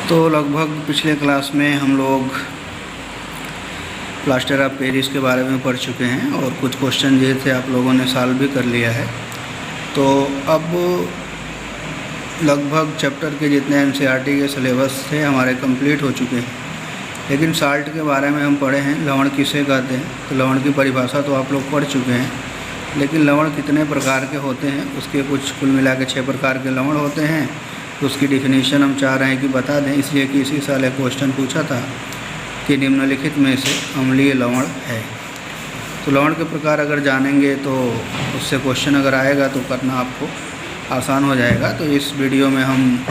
तो लगभग पिछले क्लास में हम लोग प्लास्टर ऑफ पेरिस के बारे में पढ़ चुके हैं और कुछ क्वेश्चन जो थे आप लोगों ने सॉल्व भी कर लिया है। तो अब लगभग चैप्टर के जितने एनसीईआरटी के सिलेबस थे हमारे कंप्लीट हो चुके हैं, लेकिन साल्ट के बारे में हम पढ़े हैं। लवण किसे कहते हैं, तो लवण की परिभाषा तो आप लोग पढ़ चुके हैं, लेकिन लवण कितने प्रकार के होते हैं उसके कुछ कुल मिला के 6 प्रकार के लवण होते हैं। तो उसकी डिफिनीशन हम चाह रहे हैं कि बता दें, इसलिए कि इसी साल एक क्वेश्चन पूछा था कि निम्नलिखित में से अम्लीय लवण है। तो लवण के प्रकार अगर जानेंगे तो उससे क्वेश्चन अगर आएगा तो करना आपको आसान हो जाएगा। तो इस वीडियो में हम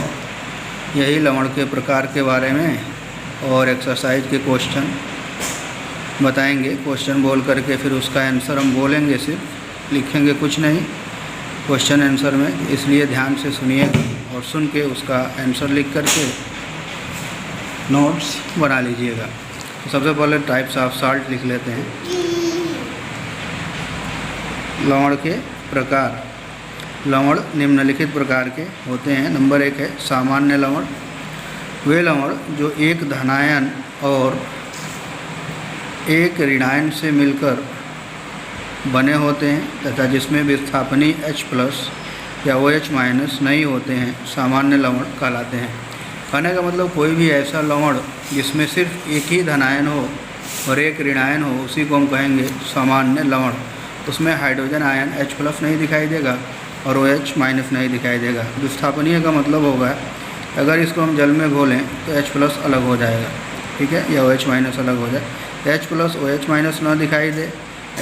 यही लवण के प्रकार के बारे में और एक्सरसाइज के क्वेश्चन बताएंगे। क्वेश्चन बोल करके फिर उसका आंसर हम बोलेंगे, सिर्फ लिखेंगे कुछ नहीं क्वेश्चन आंसर में, इसलिए ध्यान से सुनिएगा और सुन के उसका आंसर लिख करके नोट्स बना लीजिएगा। तो सबसे पहले टाइप्स ऑफ साल्ट लिख लेते हैं। लवण के प्रकार, लवण निम्नलिखित प्रकार के होते हैं। नंबर 1 है सामान्य लवण। वे लवण जो एक धनायन और एक ऋणायन से मिलकर बने होते हैं तथा जिसमें विस्थापनी H+ या OH- नहीं होते हैं, सामान्य लवण कहलाते हैं। कहने का मतलब कोई भी ऐसा लवण जिसमें सिर्फ एक ही धनायन हो और एक ऋणायन हो, उसी को हम कहेंगे सामान्य लवण। उसमें हाइड्रोजन आयन H+ नहीं दिखाई देगा और OH- नहीं दिखाई देगा। विस्थापनीय का मतलब होगा अगर इसको हम जल में घोलें तो H+ अलग हो जाएगा, ठीक है, या OH- अलग हो जाए। तो H+ OH- ना दिखाई दे,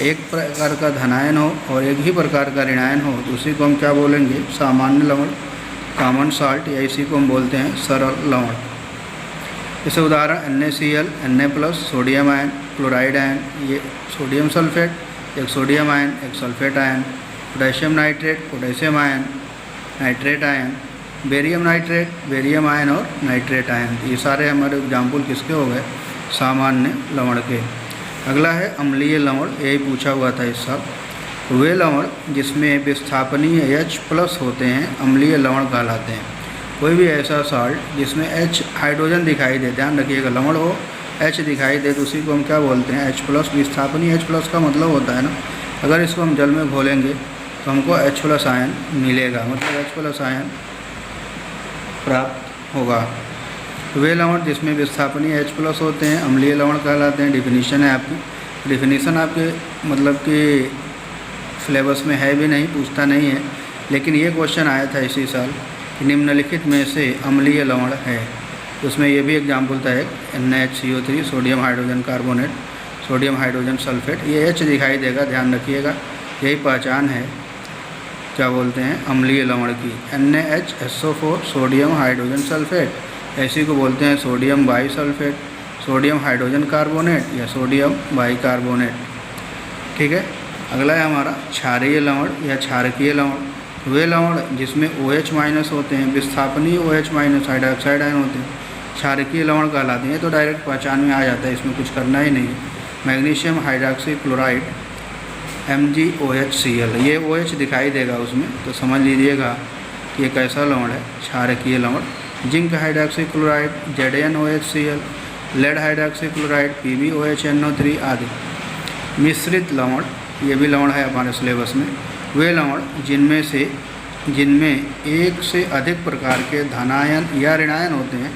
एक प्रकार का धनायन हो और एक ही प्रकार का ऋणायन हो, तो उसी को हम क्या बोलेंगे, सामान्य लवण, कॉमन साल्ट, या इसी को हम बोलते हैं सरल लवण। जैसे उदाहरण NaCl, Na+, sodium ion, chloride ion, ये सोडियम सल्फेट, एक सोडियम आयन, एक sulphate ion, potassium nitrate, potassium ion, nitrate ion, barium nitrate, barium ion और नाइट्रेट आयन। ये सारे हमारे एग्जाम्पल किसके हो गए, सामान्य लवण के। अगला है अम्लीय लवण, यही पूछा हुआ था इस साल। वे लवण जिसमें विस्थापनीय H+ होते हैं अम्लीय लवण कहलाते हैं। कोई भी ऐसा साल्ट जिसमें H हाइड्रोजन दिखाई दे, ध्यान रखिएगा, लवण हो H दिखाई दे तो उसी को हम क्या बोलते हैं, H+। विस्थापनीय H+ का मतलब होता है ना, अगर इसको हम जल में घोलेंगे तो हमको H+ आयन मिलेगा, मतलब H+ आयन प्राप्त होगा। वे लवण जिसमें विस्थापनीय H+ होते हैं अम्लीय लवण कहलाते हैं। डिफिनीशन है आपकी, डिफिनीशन आपके मतलब कि सिलेबस में है भी नहीं, पूछता नहीं है, लेकिन ये क्वेश्चन आया था इसी साल कि निम्नलिखित में से अम्लीय लवण है। तो उसमें ये भी एग्जाम्पल था एक NaHCO3, sodium hydrogen carbonate, sodium hydrogen sulphate, ये H दिखाई देगा, ध्यान रखिएगा, यही पहचान है क्या बोलते हैं अम्लीय लवण की। NaHSO4, सोडियम हाइड्रोजन सल्फेट, ऐसी को बोलते हैं सोडियम बाईसल्फेट, सोडियम हाइड्रोजन कार्बोनेट या सोडियम बाईकार्बोनेट, ठीक है। अगला है हमारा क्षारीय लवण या क्षारकीय लवण। वे लवण जिसमें OH- होते हैं, विस्थापनीय OH- हाइड्रोक्साइड आयन होते हैं, क्षारकीय लवण कहलाते हैं। तो डायरेक्ट पहचान में आ जाता है, इसमें कुछ करना ही नहीं है। मैग्नीशियम हाइड्रॉक्सी क्लोराइड MgOHCl, ये OH दिखाई देगा उसमें, तो समझ लीजिएगा कि ये कैसा लवण है, क्षारकीय लवण। Zinc hydroxy chloride ZnOHCl, lead hydroxy chloride PbOHNO3 आदि। मिश्रित लवण, ये भी लवण है हमारे सिलेबस में। वे लवण जिनमें एक से अधिक प्रकार के धनायन या ऋणायन होते हैं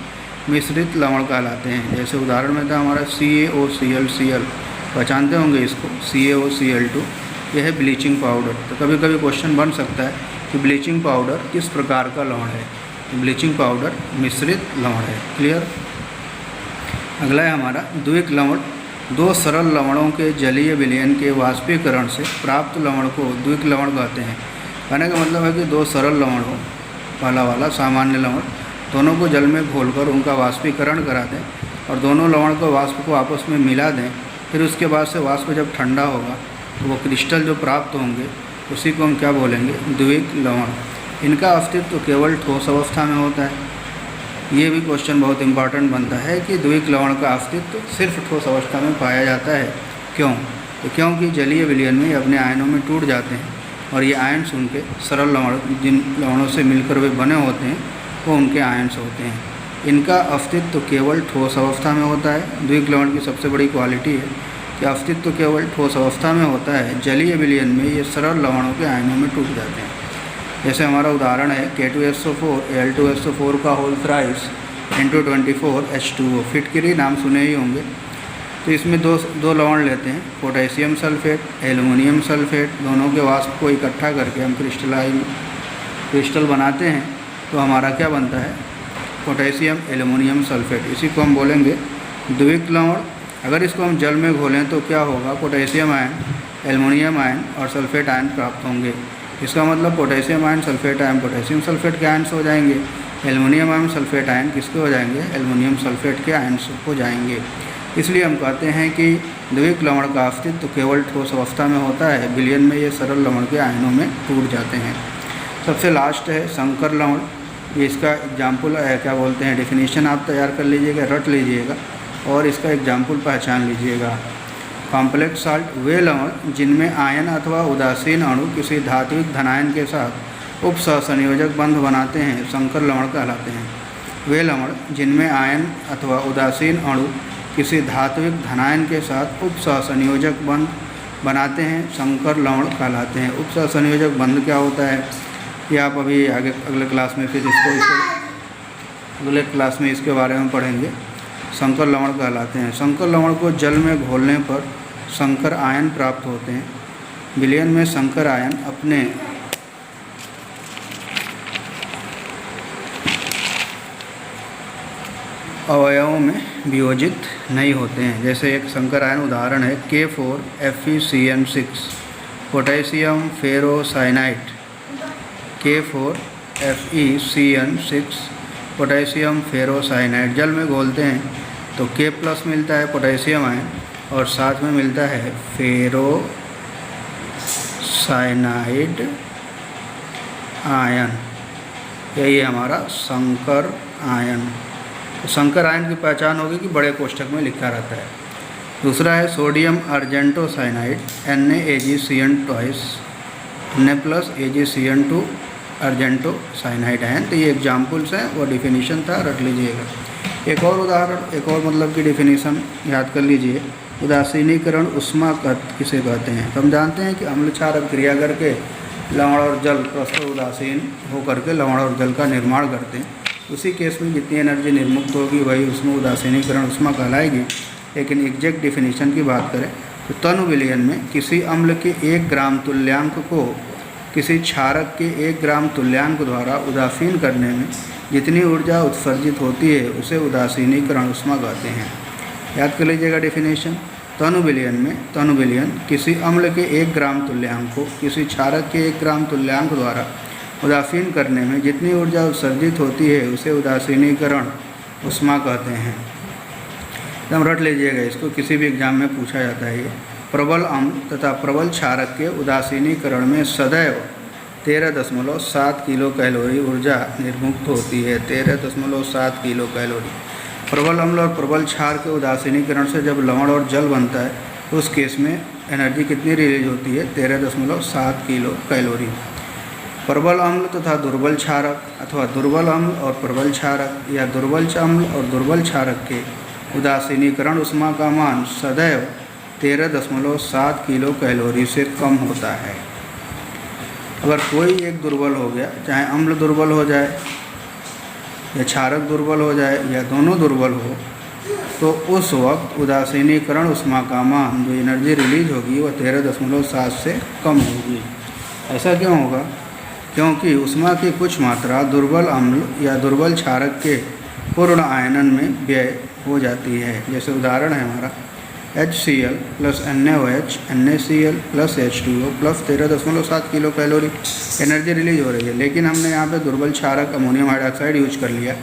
मिश्रित लवण कहलाते हैं। जैसे उदाहरण में था हमारा CaOCl, पहचानते होंगे इसको, CaOCl2, यह है ब्लीचिंग पाउडर। तो कभी कभी क्वेश्चन बन सकता है कि ब्लीचिंग पाउडर किस प्रकार का लवण है, ब्लीचिंग पाउडर मिश्रित लवण है। क्लियर। अगला है हमारा द्विक लवण। 2 सरल लवणों के जलीय विलयन के वाष्पीकरण से प्राप्त लवण को द्विक लवण कहते हैं। कहने का मतलब है कि 2 सरल लवण हो, पहला वाला सामान्य लवण, दोनों को जल में घोलकर उनका वाष्पीकरण करा दें और दोनों लवण को वाष्प को आपस में मिला दें। फिर उसके बाद से वाष्प जब ठंडा होगा तो वो क्रिस्टल जो प्राप्त होंगे उसी को हम क्या बोलेंगे, द्विक लवण। इनका अस्तित्व केवल ठोस अवस्था में होता है। ये भी क्वेश्चन बहुत इंपॉर्टेंट बनता है कि द्विक लवण का अस्तित्व सिर्फ ठोस अवस्था में पाया जाता है। क्यों? तो क्योंकि जलीय विलयन में अपने आयनों में टूट जाते हैं और ये आयन्स उनके सरल लवण, जिन लवणों से मिलकर वे बने होते हैं, वो उनके आयन्स होते हैं। इनका अस्तित्व केवल ठोस अवस्था में होता है। द्विक लवण की सबसे बड़ी क्वालिटी है कि अस्तित्व केवल ठोस अवस्था में होता है। जलीय विलयन में ये सरल लवणों के आयनों में टूट जाते हैं। जैसे हमारा उदाहरण है K2SO4 Al2SO4 का होल थ्राइस इंटू 24 H2O। फिटकरी नाम सुने ही होंगे। तो इसमें दो लवण लेते हैं, पोटेशियम सल्फेट, एल्युमिनियम सल्फेट, दोनों के वाष्प को इकट्ठा करके हम क्रिस्टल बनाते हैं। तो हमारा क्या बनता है, पोटेशियम एल्युमिनियम सल्फेट। इसी को हम बोलेंगे द्विक लवण। अगर इसको हम जल में घोलें तो क्या होगा, पोटेशियम आयन, एल्युमिनियम आयन और सल्फेट आयन प्राप्त होंगे। इसका मतलब potassium ion sulphate ion potassium sulphate के आयन हो जाएंगे, एल्युमिनियम आयन सल्फेट आयन किसके हो जाएंगे, एल्युमिनियम सल्फेट के आयन हो जाएंगे। इसलिए हम कहते हैं कि द्विक लवण का अस्तित्व केवल ठोस अवस्था में होता है। विलयन में ये सरल लवण के आयनों में टूट जाते हैं। सबसे लास्ट है संकर लवण। ये इसका एग्जाम्पल है, क्या बोलते हैं, डेफिनेशन आप तैयार कर लीजिएगा, रट लीजिएगा और इसका एग्जाम्पल पहचान लीजिएगा। कॉम्प्लेक्स साल्ट वे लवण जिनमें आयन अथवा उदासीन अणु किसी धात्विक धनायन के साथ उपसहसंयोजक बंध बनाते हैं, संकर लवण कहलाते हैं। वे लवण जिनमें आयन अथवा उदासीन अणु किसी धात्विक धनायन के साथ उपसहसंयोजक बंध बनाते हैं, संकर लवण कहलाते हैं। उपसहसंयोजक बंध क्या होता है, ये आप अभी आगे अगले क्लास में फिर इसको अगले क्लास में इसके बारे में पढ़ेंगे। संकर लवण कहलाते हैं। संकर लवण को जल में घोलने पर संकर आयन प्राप्त होते हैं। विलयन में संकर आयन अपने अवयवों में वियोजित नहीं होते हैं। जैसे एक संकर आयन उदाहरण है K4FeCN6 potassium ferrocyanide. K4FeCN6 potassium ferrocyanide जल में घोलते हैं तो K+ मिलता है पोटेशियम आयन और साथ में मिलता है फेरोसाइनाइड आयन। यही है हमारा संकर आयन। तो संकर आयन की पहचान होगी कि बड़े कोष्ठक में लिखा रहता है। दूसरा है सोडियम अर्जेंटोसाइनाइड NaAgCN2 Na+AgCN2 अर्जेंटोसाइनाइड आयन। तो ये एग्जाम्पल्स हैं, वो डिफिनीशन था, रख लीजिएगा। एक और उदाहरण, एक और मतलब की डिफिनीशन याद कर लीजिए। उदासीनीकरण उष्मा किसे कहते हैं। तो हम जानते हैं कि अम्ल क्षारक क्रिया करके लवण और जल परस्पर उदासीन होकर के लवण और जल का निर्माण करते हैं। उसी केस में जितनी एनर्जी निर्मुक्त होगी वही उसमें उदासीनीकरण उष्मा कहलाएगी। लेकिन एग्जैक्ट डिफिनीशन की बात करें तो तनु विलयन में किसी अम्ल के 1 ग्राम तुल्यांक को किसी क्षारक के 1 ग्राम तुल्यांक द्वारा उदासीन करने में जितनी ऊर्जा उत्सर्जित होती है उसे उदासीनीकरण उष्मा कहते हैं। याद कर लीजिएगा डिफिनेशन। तनु विलयन किसी अम्ल के 1 ग्राम तुल्यांक को किसी क्षारक के 1 ग्राम तुल्यांक द्वारा उदासीन करने में जितनी ऊर्जा उत्सर्जित होती है उसे उदासीनीकरण उष्मा कहते हैं। एकदम रट लीजिएगा इसको, किसी भी एग्जाम में पूछा जाता है ये। प्रबल अम्ल तथा प्रबल क्षारक के उदासीनीकरण में सदैव 13.7 किलो कैलोरी ऊर्जा निर्मुक्त होती है। 13.7 किलो कैलोरी। प्रबल अम्ल और प्रबल क्षार के उदासीनीकरण से जब लवण और जल बनता है तो उस केस में एनर्जी कितनी रिलीज होती है, 13.7 किलो कैलोरी। प्रबल अम्ल तथा दुर्बल क्षारक अथवा दुर्बल अम्ल और प्रबल क्षारक या दुर्बल अम्ल और दुर्बल क्षारक के उदासीनीकरण उष्मा का मान सदैव 13.7 किलो कैलोरी से कम होता है। अगर कोई एक दुर्बल हो गया, चाहे अम्ल दुर्बल हो जाए या क्षारक दुर्बल हो जाए या दोनों दुर्बल हो, तो उस वक्त उदासीनीकरण उष्मा का मान जो एनर्जी रिलीज होगी वह 13.7 से कम होगी। ऐसा क्यों होगा? क्योंकि उष्मा की कुछ मात्रा दुर्बल अम्ल या दुर्बल क्षारक के पूर्ण आयनन में व्यय हो जाती है। जैसे उदाहरण है हमारा HCl + NaOH NaCl + H2O + 13.7 kilo calorie energy release हो रही है। लेकिन हमने यहाँ पे दुर्बल क्षारक अमोनियम हाइड्रोक्साइड यूज कर लिया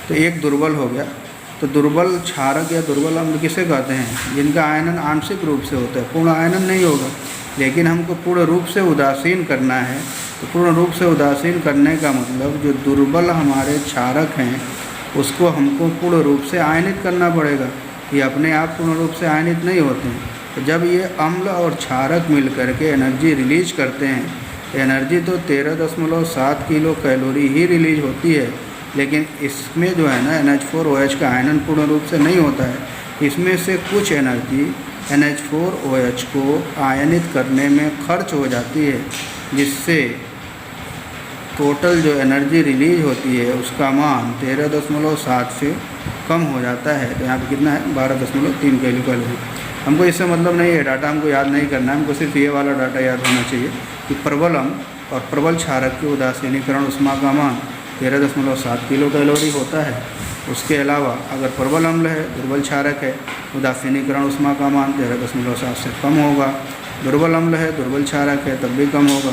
तो एक दुर्बल हो गया। तो दुर्बल क्षारक या दुर्बल अम्ल किसे कहते हैं? जिनका आयनन आंशिक रूप से होता है, पूर्ण आयनन नहीं होगा। लेकिन हमको पूर्ण रूप से उदासीन करना है। तो पूर्ण रूप से उदासीन करने का मतलब जो दुर्बल हमारे क्षारक हैं उसको हमको पूर्ण रूप से आयनित करना पड़ेगा। ये अपने आप पूर्ण रूप से आयनित नहीं होते हैं। तो जब ये अम्ल और क्षारक मिल करके एनर्जी रिलीज करते हैं, एनर्जी तो 13.7 किलो कैलोरी ही रिलीज होती है। लेकिन इसमें जो है ना NH4OH का आयनन पूर्ण रूप से नहीं होता है। इसमें से कुछ एनर्जी NH4OH को आयनित करने में खर्च हो जाती है, जिससे टोटल जो एनर्जी रिलीज होती है उसका मान 13.7 से कम हो जाता है। तो यहाँ पे कितना है 12.3 किलोकैलोरी। हमको इससे मतलब नहीं है, डाटा हमको याद नहीं करना है, हमको सिर्फ ये वाला डाटा याद होना चाहिए कि प्रबल अम्ल और प्रबल क्षारक के उदासीनीकरण ऊष्मा का मान 13.7 किलोकैलोरी होता है। उसके अलावा अगर प्रबल अम्ल है, दुर्बल क्षारक है, उदासीनीकरण ऊष्मा का मान 13.7 से कम होगा। दुर्बल अम्ल है, दुर्बल क्षारक है, तब भी कम होगा।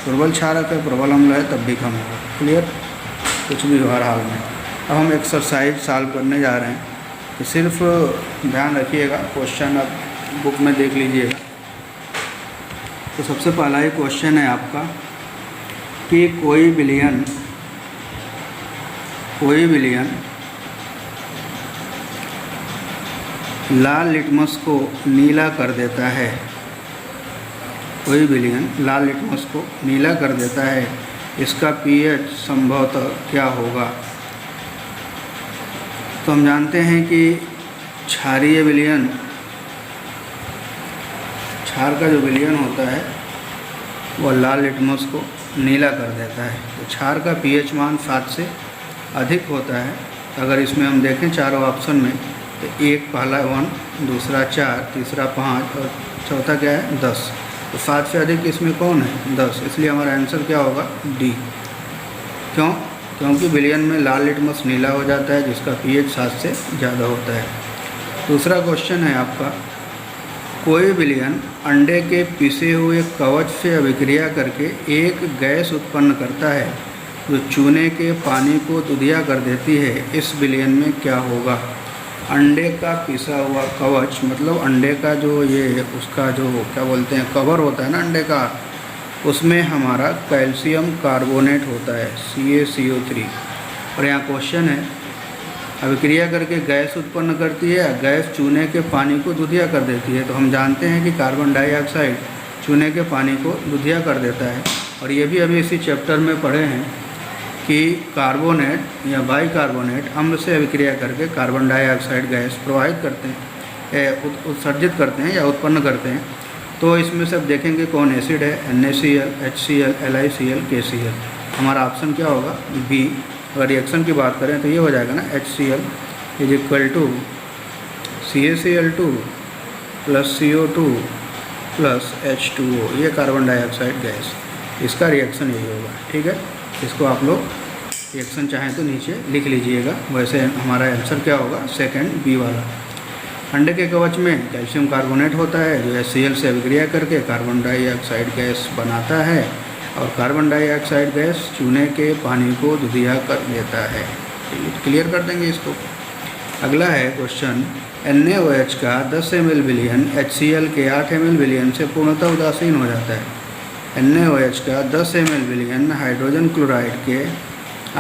दुर्बल क्षारक है, प्रबल अम्ल है, तब भी कम होगा। क्लियर? कुछ भी हो हर हाल में। अब हम एक्सरसाइज सॉल्व करने जा रहे हैं, तो सिर्फ ध्यान रखिएगा, क्वेश्चन अब बुक में देख लीजिएगा। तो सबसे पहला ही क्वेश्चन है आपका कि कोई विलयन लाल लिटमस को नीला कर देता है। कोई विलयन लाल लिटमस को नीला कर देता है, इसका pH संभवतः क्या होगा? तो हम जानते हैं कि क्षारीय विलयन, क्षार का जो विलयन होता है वह लाल लिटमस को नीला कर देता है। तो क्षार का pH मान 7 से अधिक होता है। अगर इसमें हम देखें चारों ऑप्शन में, तो एक पहला 1, दूसरा 4, तीसरा 5 और चौथा क्या है 10। तो 7 से अधिक इसमें कौन है? 10। इसलिए हमारा आंसर क्या होगा? डी। क्यों? क्योंकि विलयन में लाल लिटमस नीला हो जाता है, जिसका pH 7 से ज़्यादा होता है। दूसरा क्वेश्चन है आपका, कोई विलयन अंडे के पिसे हुए कवच से अभिक्रिया करके एक गैस उत्पन्न करता है जो चूने के पानी को दुधिया कर देती है। इस विलयन में क्या होगा? अंडे का पिसा हुआ कवच मतलब अंडे का जो ये उसका जो क्या बोलते हैं कवर होता है ना अंडे का, उसमें हमारा कैल्शियम कार्बोनेट होता है CaCO3। और यहाँ क्वेश्चन है अभिक्रिया करके गैस उत्पन्न करती है, गैस चूने के पानी को दुधिया कर देती है। तो हम जानते हैं कि कार्बन डाइऑक्साइड चूने के पानी को दुधिया कर देता है। और ये भी अभी इसी चैप्टर में पढ़े हैं कि कार्बोनेट या बाइकार्बोनेट अम्ल से अभिक्रिया करके कार्बन डाइऑक्साइड गैस प्रवाहित करते हैं, उत्सर्जित करते हैं या उत्पन्न करते हैं। तो इसमें सब देखेंगे कौन एसिड है, NaCl, HCl, LiCl, KCl। हमारा ऑप्शन क्या होगा? बी। अगर रिएक्शन की बात करें तो ये हो जाएगा ना HCl = CaCl2 + CO2 + H2O। ये कार्बन डाइऑक्साइड गैस, इसका रिएक्शन यही होगा। ठीक है, इसको आप लोग रिएक्शन चाहें तो नीचे लिख लीजिएगा। वैसे हमारा आंसर क्या होगा? सेकंड बी वाला। अंडे के कवच में कैल्शियम कार्बोनेट होता है जो HCl से अभिक्रिया करके कार्बन डाइऑक्साइड गैस बनाता है, और कार्बन डाइऑक्साइड गैस चूने के पानी को दुधिया कर देता है। क्लियर कर देंगे इसको। अगला है क्वेश्चन, NaOH का 10 ml विलयन HCl के 8 ml विलयन से पूर्णतः उदासीन हो जाता है। NaOH का 10 ml विलयन हाइड्रोजन क्लोराइड के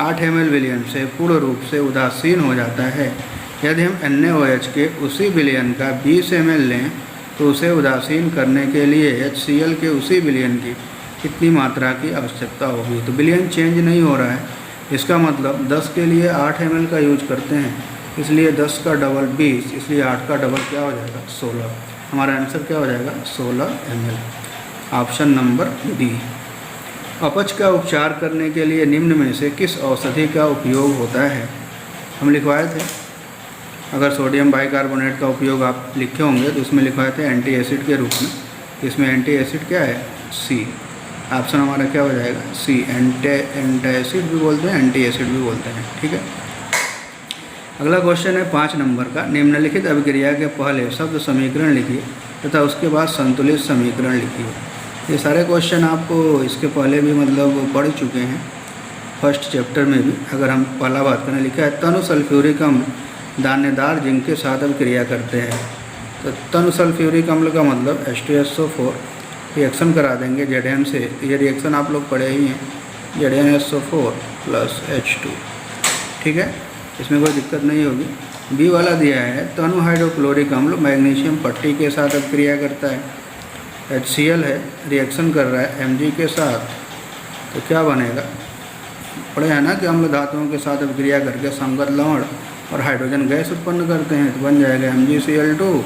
8 ml विलयन से पूर्ण रूप से उदासीन हो जाता है। यदि हम NaOH के उसी विलयन का 20 ml लें तो उसे उदासीन करने के लिए HCl के उसी विलयन की कितनी मात्रा की आवश्यकता होगी? तो विलयन चेंज नहीं हो रहा है, इसका मतलब 10 के लिए 8 ml का यूज करते हैं, इसलिए 10 का डबल 20, इसलिए 8 का डबल क्या हो जाएगा? 16। हमारा आंसर क्या हो जाएगा? 16 ml। Option number D. अपच का उपचार करने के लिए निम्न में से किस औषधि का उपयोग होता है? हम लिखवाए थे, अगर सोडियम बाइकार्बोनेट का उपयोग आप लिखे होंगे तो इसमें लिखवाए थे एंटी एसिड के रूप में। इसमें एंटी एसिड क्या है? सी। ऑप्शन हमारा क्या हो जाएगा? सी। एंटी एसिड भी बोलते हैं, एंटी एसिड भी बोलते हैं। ठीक है, अगला क्वेश्चन है 5 नंबर का, निम्नलिखित अभिक्रिया के पहले शब्द समीकरण लिखिए तथा उसके बाद संतुलित समीकरण लिखिए। ये सारे क्वेश्चन आपको इसके पहले भी मतलब पढ़ चुके हैं, फर्स्ट चैप्टर में भी। अगर हम पहला बात करें, लिखा है तनु सल्फ्यूरिक अम्ल दानेदार जिंक के साथ अभिक्रिया करते हैं। तो तनु सल्फ्यूरिक अम्ल का मतलब H2SO4 रिएक्शन करा देंगे Zn से। ये रिएक्शन आप लोग पढ़े ही हैं, ZnSO4 + H2। ठीक है, इसमें कोई दिक्कत नहीं होगी। बी वाला दिया है तनु हाइड्रोक्लोरिक अम्ल मैग्नीशियम पट्टी के साथ अभिक्रिया करता है। HCl है, रिएक्शन कर रहा है Mg के साथ, तो क्या बनेगा? पढ़े हैं ना कि अम्ल धातुओं के साथ अभिक्रिया करके संगत लवण और हाइड्रोजन गैस उत्पन्न करते हैं, तो बन जाएगा MgCl2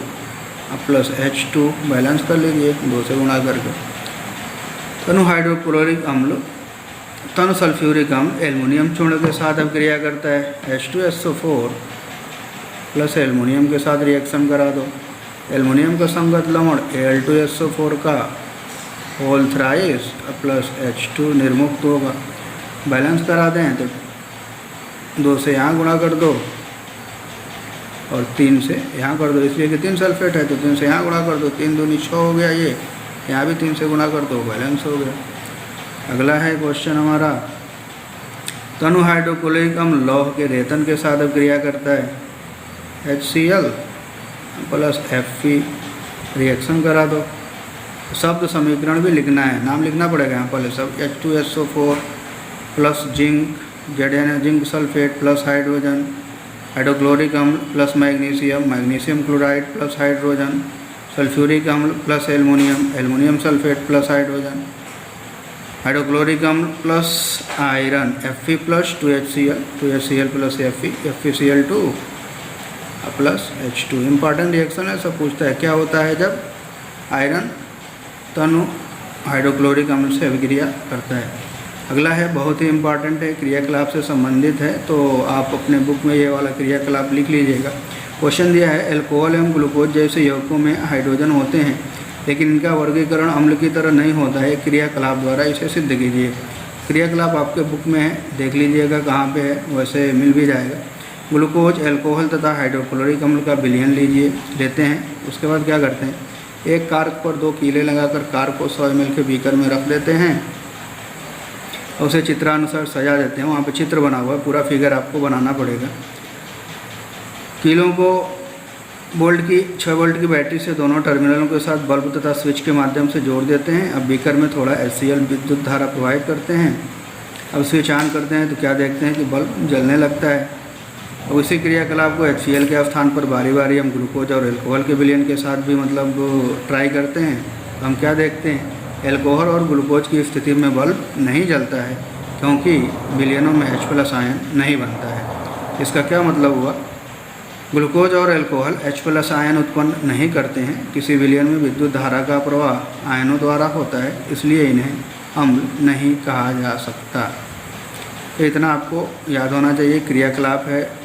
प्लस H2, बैलेंस कर लीजिए 2 से गुणा करके। तनु हाइड्रोक्लोरिक अम्ल तनु सल्फ्यूरिक अम्ल एल्युमिनियम चूर्ण के साथ अभिक्रिया करता है, H2SO4 प्लस एल्युमिनियम के साथ रिएक्शन करा दो। एल्युमिनियम का संगत लवण Al2SO4 का होल थ्राइस प्लस H2 निर्मुक्त होगा, बैलेंस करा दें तो 2 से यहाँ गुणा कर दो और 3 से यहाँ कर दो, इसलिए कि 3 सल्फेट है तो 3 से यहाँ गुणा कर दो, 3 दूनी 6 हो गया, ये यहाँ भी 3 से गुणा कर दो, बैलेंस हो गया। अगला है क्वेश्चन हमारा, तनु हाइड्रोक्लोरिक अम्ल लौह के रेतन के साथ अभिक्रिया करता है, HCl प्लस Fe, रिएक्शन करा दो। शब्द समीकरण भी लिखना है, नाम लिखना पड़ेगा यहाँ पहले सब, H2SO4 plus zinc, Zn zinc sulphate plus hydrogen, hydrochloric अम्ल plus magnesium, magnesium chloride plus hydrogen, sulphuric अम्ल plus aluminium, aluminium sulphate plus hydrogen, hydrochloric अम्ल plus iron Fe plus 2HCl, 2HCl plus Fe, FeCl2 plus H2। Important reaction है, सब पूछता है क्या होता है जब आयरन तनु हाइड्रोक्लोरिक अम्ल से अभिक्रिया करता है। अगला है बहुत ही इम्पॉर्टेंट है, क्रियाकलाप से संबंधित है, तो आप अपने बुक में ये वाला क्रियाकलाप लिख लीजिएगा। क्वेश्चन दिया है, अल्कोहल एवं ग्लूकोज जैसे यौगिकों में हाइड्रोजन होते हैं लेकिन इनका वर्गीकरण अम्ल की तरह नहीं होता है, क्रियाकलाप द्वारा इसे सिद्ध कीजिए। क्रियाकलाप आपके बुक में है, देख लीजिएगा कहाँ पे है, वैसे मिल भी जाएगा। ग्लूकोज, अल्कोहल तथा हाइड्रोक्लोरिक अम्ल का विलयन लेते हैं, उसके बाद क्या करते हैं, एक कार्क पर 2 कीले लगाकर कार्क को 100 ml के बीकर में रख देते हैं और उसे चित्रानुसार सजा देते हैं। वहाँ पे चित्र बना हुआ है, पूरा फिगर आपको बनाना पड़ेगा। कीलों को 6 वोल्ट की बैटरी से दोनों टर्मिनलों के साथ बल्ब तथा स्विच के माध्यम से जोड़ देते हैं। अब बीकर में थोड़ा HCl विद्युत धारा प्रवाहित करते हैं। अब स्विच ऑन करते हैं तो क्या देखते हैं कि बल्ब जलने लगता है। और इसी क्रियाकलाप को HCl के स्थान पर बारी बारी हम ग्लूकोज और अल्कोहल के विलयन के साथ भी ट्राई करते हैं। तो हम क्या देखते हैं, अल्कोहल और ग्लूकोज की स्थिति में बल्ब नहीं जलता है क्योंकि विलयनों में H+ आयन नहीं बनता है। इसका क्या मतलब हुआ, ग्लूकोज और अल्कोहल H+ आयन उत्पन्न नहीं करते हैं। किसी विलयन में विद्युत धारा का प्रवाह आयनों द्वारा होता है, इसलिए इन्हें अम्ल नहीं कहा जा सकता। तो इतना आपको याद होना चाहिए। क्रियाकलाप है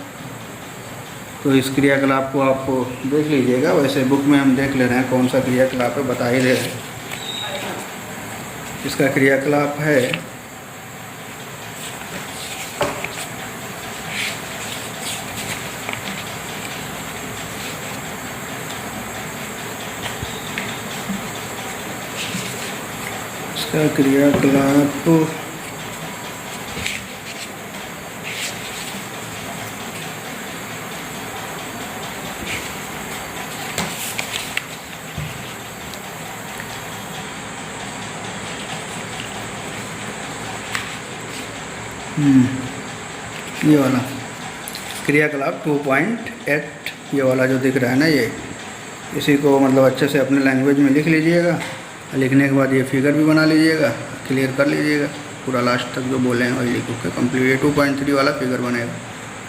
तो इस क्रियाकलाप को आप देख लीजिएगा, वैसे बुक में हम देख ले रहे हैं कौन सा क्रियाकलाप है, बता ही दे रहे हैं। इसका क्रियाकलाप है ये वाला क्रियाकलाप 2.8, ये वाला जो दिख रहा है ना, ये इसी को अच्छे से अपने लैंग्वेज में लिख लीजिएगा। लिखने के बाद ये फिगर भी बना लीजिएगा, क्लियर कर लीजिएगा, पूरा लास्ट तक जो बोले हैं वही लिखो के कंप्लीट। 2.3 वाला फिगर बनेगा,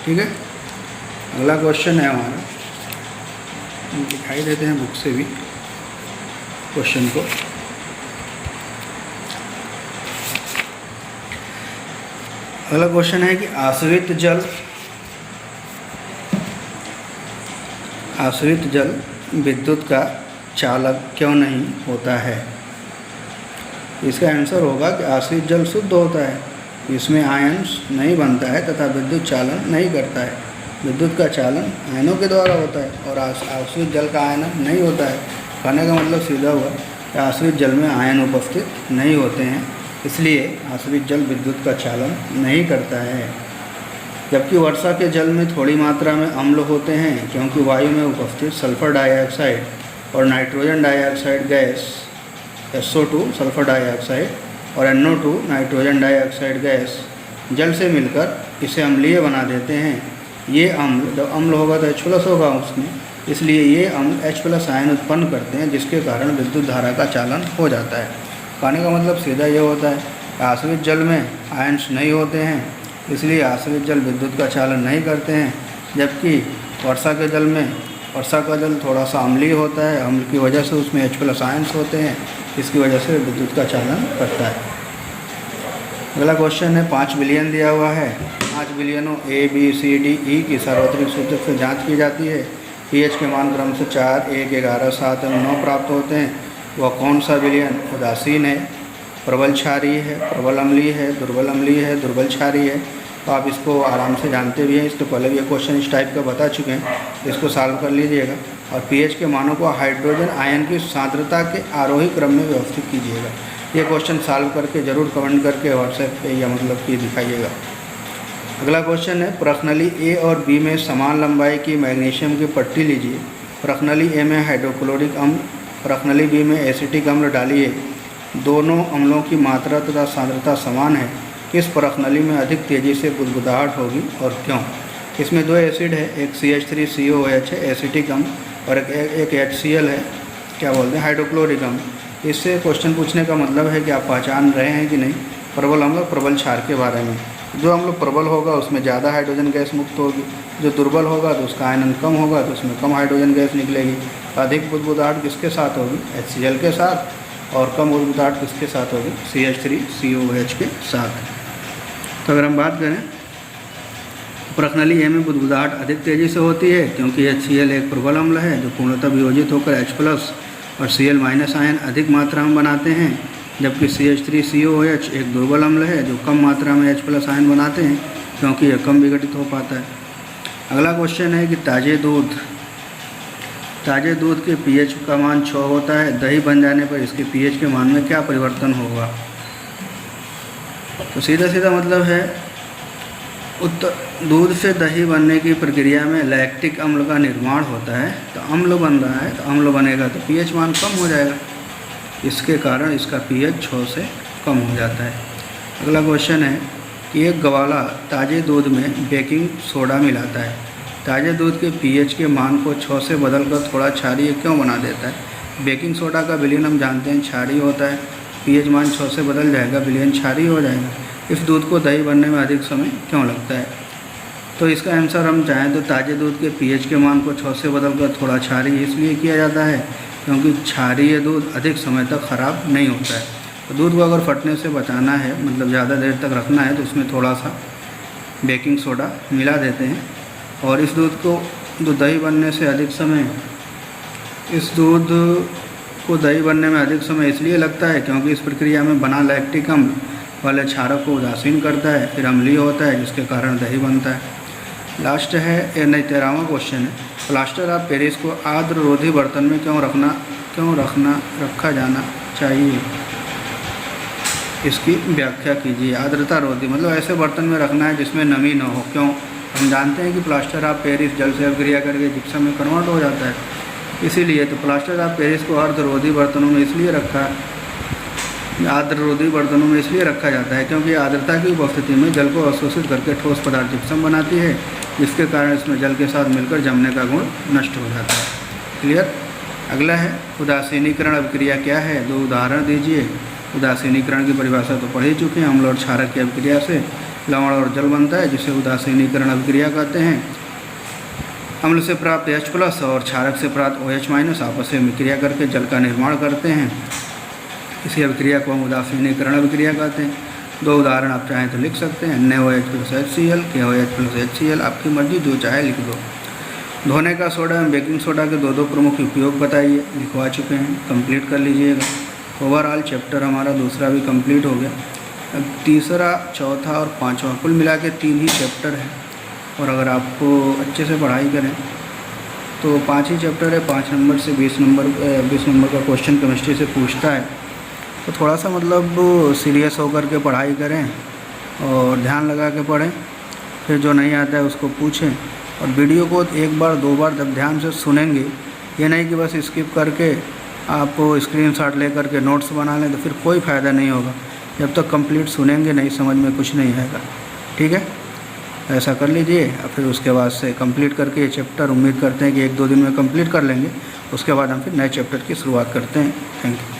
ठीक है। अगला क्वेश्चन है हमारा, दिखाई देते हैं बुक से भी क्वेश्चन को। अगला क्वेश्चन है कि आश्रित जल विद्युत का चालक क्यों नहीं होता है। इसका आंसर होगा कि आश्रित जल शुद्ध होता है, इसमें आयन्स नहीं बनता है तथा विद्युत चालन नहीं करता है। विद्युत का चालन आयनों के द्वारा होता है और आश्रित जल का आयनन नहीं होता है। कहने का मतलब सीधा हुआ कि आश्रित जल में आयन उपस्थित नहीं होते हैं, इसलिए आश्रित जल विद्युत का चालन नहीं करता है। जबकि वर्षा के जल में थोड़ी मात्रा में अम्ल होते हैं, क्योंकि वायु में उपस्थित सल्फर डाइऑक्साइड और nitrogen dioxide gas SO2 sulphur dioxide और NO2 नाइट्रोजन डाइऑक्साइड गैस जल से मिलकर इसे अम्लीय बना देते हैं। ये अम्ल, जब अम्ल होगा तो H+ होगा उसमें, इसलिए ये अम्ल H+ आयन उत्पन्न करते हैं, जिसके कारण विद्युत धारा का चालन हो जाता है। कहने का मतलब सीधा ये होता है आश्रित जल में आयंस नहीं होते हैं, इसलिए आश्रित जल विद्युत का चालन नहीं करते हैं। जबकि वर्षा के जल में, वर्षा का जल थोड़ा सा अम्लीय होता है, अम्ल की वजह से उसमें H+ आयंस होते हैं, इसकी वजह से विद्युत का चालन करता है। अगला क्वेश्चन है 5 बिलियन दिया हुआ है। 5 बिलियनों A, B, C, D, E की सार्वत्रिक सूचक से जांच की जाती है। pH के मान क्रम से 4, 1, 11, 7 एवं 9 प्राप्त होते हैं। वह कौन सा विलयन उदासीन है, प्रबल क्षारीय है, प्रबल अम्लीय है, दुर्बल अम्लीय है, दुर्बल क्षारीय है? तो आप इसको आराम से जानते भी हैं, इसके पहले भी ये क्वेश्चन इस टाइप का बता चुके हैं, इसको सॉल्व कर लीजिएगा। और pH के मानों को हाइड्रोजन आयन की सांद्रता के आरोही क्रम में व्यवस्थित कीजिएगा। ये क्वेश्चन सॉल्व करके ज़रूर कमेंट करके व्हाट्सएप पे या मतलब कि दिखाइएगा। अगला क्वेश्चन है प्रश्नली ए और बी में समान लंबाई की मैग्नीशियम की पट्टी लीजिए। प्रश्नली ए में हाइड्रोक्लोरिक अम्ल, प्रश्नली बी में एसिटिक अम्ल डालिए। दोनों अम्लों की मात्रा तथा सांद्रता समान है, किस प्रश्नली में अधिक तेज़ी से बुदबुदाहट होगी और क्यों? इसमें 2 एसिड है, एक CH3COOH है एसिटिक अम्ल, और एक HCl है, क्या बोलते हैं, हाइड्रोक्लोरिक अम्ल। इससे क्वेश्चन पूछने का मतलब है कि आप पहचान रहे हैं कि नहीं प्रबल अम्ल और प्रबल क्षार के बारे में। जो अम्ल प्रबल होगा उसमें ज़्यादा हाइड्रोजन गैस मुक्त होगी, जो दुर्बल होगा तो उसका आयनन कम होगा तो उसमें कम हाइड्रोजन गैस निकलेगी। अधिक बुदबुदाहट किसके साथ होगी? HCl के साथ, और कम बुदबुदाहट किसके साथ होगी? CH3COOH के साथ। तो अगर हम बात करें प्रश्नली ए में बुदबुदाहट अधिक तेज़ी से होती है क्योंकि HCl एक प्रबल अम्ल है जो पूर्णतः वियोजित होकर H+ और Cl- आयन अधिक मात्रा में बनाते हैं, जबकि CH3COOH एक दुर्बल अम्ल है जो कम मात्रा में H+ आयन बनाते हैं क्योंकि यह कम विघटित हो पाता है। अगला क्वेश्चन है कि ताज़े दूध के pH का मान 6 होता है, दही बन जाने पर इसके pH के मान में क्या परिवर्तन होगा? तो सीधा सीधा मतलब है दूध से दही बनने की प्रक्रिया में लैक्टिक अम्ल का निर्माण होता है, तो अम्ल बन रहा है, तो अम्ल बनेगा तो pH मान कम हो जाएगा, इसके कारण इसका pH 6 से कम हो जाता है। अगला क्वेश्चन है कि एक गवाला ताज़े दूध में बेकिंग सोडा मिलाता है, ताज़े दूध के pH के मान को 6 से बदलकर थोड़ा क्षारीय क्यों बना देता है? बेकिंग सोडा का विलयन हम जानते हैं क्षारीय होता है, pH मान 6 से बदल जाएगा, विलयन क्षारीय हो जाएगा। इस दूध को दही बनने में अधिक समय क्यों लगता है? तो इसका आंसर हम चाहें तो ताज़े दूध के pH के मान को 6 से बदलकर थोड़ा क्षारीय इसलिए किया जाता है क्योंकि क्षारीय दूध अधिक समय तक ख़राब नहीं होता है। तो दूध को अगर फटने से बचाना है, मतलब ज़्यादा देर तक रखना है, तो उसमें थोड़ा सा बेकिंग सोडा मिला देते हैं। और इस दूध को दही बनने से अधिक समय, इस दूध को दही बनने में अधिक समय इसलिए लगता है क्योंकि इस प्रक्रिया में बना लैक्टिक अम्ल वाले क्षारक को उदासीन करता है, फिर अम्लीय होता है, जिसके कारण दही बनता है। लास्ट है 13वां क्वेश्चन है प्लास्टर ऑफ पेरिस को आर्द्र रोधी बर्तन में क्यों रखा जाना चाहिए? इसकी व्याख्या कीजिए। आर्द्रता रोधी मतलब ऐसे बर्तन में रखना है जिसमें नमी न हो। क्यों? हम जानते हैं कि प्लास्टर ऑफ पेरिस जल से अभिक्रिया करके जिप्सम में कन्वर्ट हो जाता है, इसीलिए तो प्लास्टर ऑफ पेरिस को आर्द्ररोधी बर्तनों में इसलिए रखा जाता है क्योंकि आर्द्रता की उपस्थिति में जल को अवशोषित करके ठोस पदार्थ जिप्सम बनाती है, जिसके कारण इसमें जल के साथ मिलकर जमने का गुण नष्ट हो जाता है। क्लियर? अगला है उदासीनीकरण अभिक्रिया क्या है? 2 उदाहरण दीजिए। उदासीनीकरण की परिभाषा तो पढ़ ही चुके हैं। अम्ल और क्षारक की अभिक्रिया से लवण और जल बनता है, जिसे उदासीनीकरण अभिक्रिया कहते हैं। अम्ल से प्राप्त H+ और क्षारक से प्राप्त OH- आपस में अभिक्रिया करके जल का निर्माण करते हैं। इसी अभिक्रिया को हम उदासीनीकरण अभिक्रिया कहते हैं। 2 उदाहरण आप चाहें तो लिख सकते हैं। NaOH + HCl, KOH + HCl, आपकी मर्जी, जो चाहे लिख दो। धोने का सोडा एवं बेकिंग सोडा के 2 प्रमुख उपयोग बताइए। लिखवा चुके हैं, कंप्लीट कर लीजिएगा। ओवरऑल चैप्टर हमारा दूसरा भी कंप्लीट हो गया। अब तीसरा, चौथा और पाँचवा कुल मिला के 3 ही चैप्टर हैं, और अगर आपको अच्छे से पढ़ाई करें तो 5 ही चैप्टर है। 5 नंबर से 20 नंबर का क्वेश्चन केमिस्ट्री से पूछता है, तो थोड़ा सा मतलब सीरियस होकर के पढ़ाई करें और ध्यान लगा के पढ़ें। फिर जो नहीं आता है उसको पूछें, और वीडियो को 1 बार 2 बार जब ध्यान से सुनेंगे, ये नहीं कि बस स्किप करके आप स्क्रीनशॉट लेकर के नोट्स बना लें, तो फिर कोई फ़ायदा नहीं होगा। जब तक कंप्लीट सुनेंगे नहीं, समझ में कुछ नहीं आएगा। ठीक है, ऐसा कर लीजिए। और फिर उसके बाद से कंप्लीट करके ये चैप्टर उम्मीद करते हैं कि 1-2 दिन में कंप्लीट कर लेंगे। उसके बाद हम फिर नए चैप्टर की शुरुआत करते हैं। Thank you.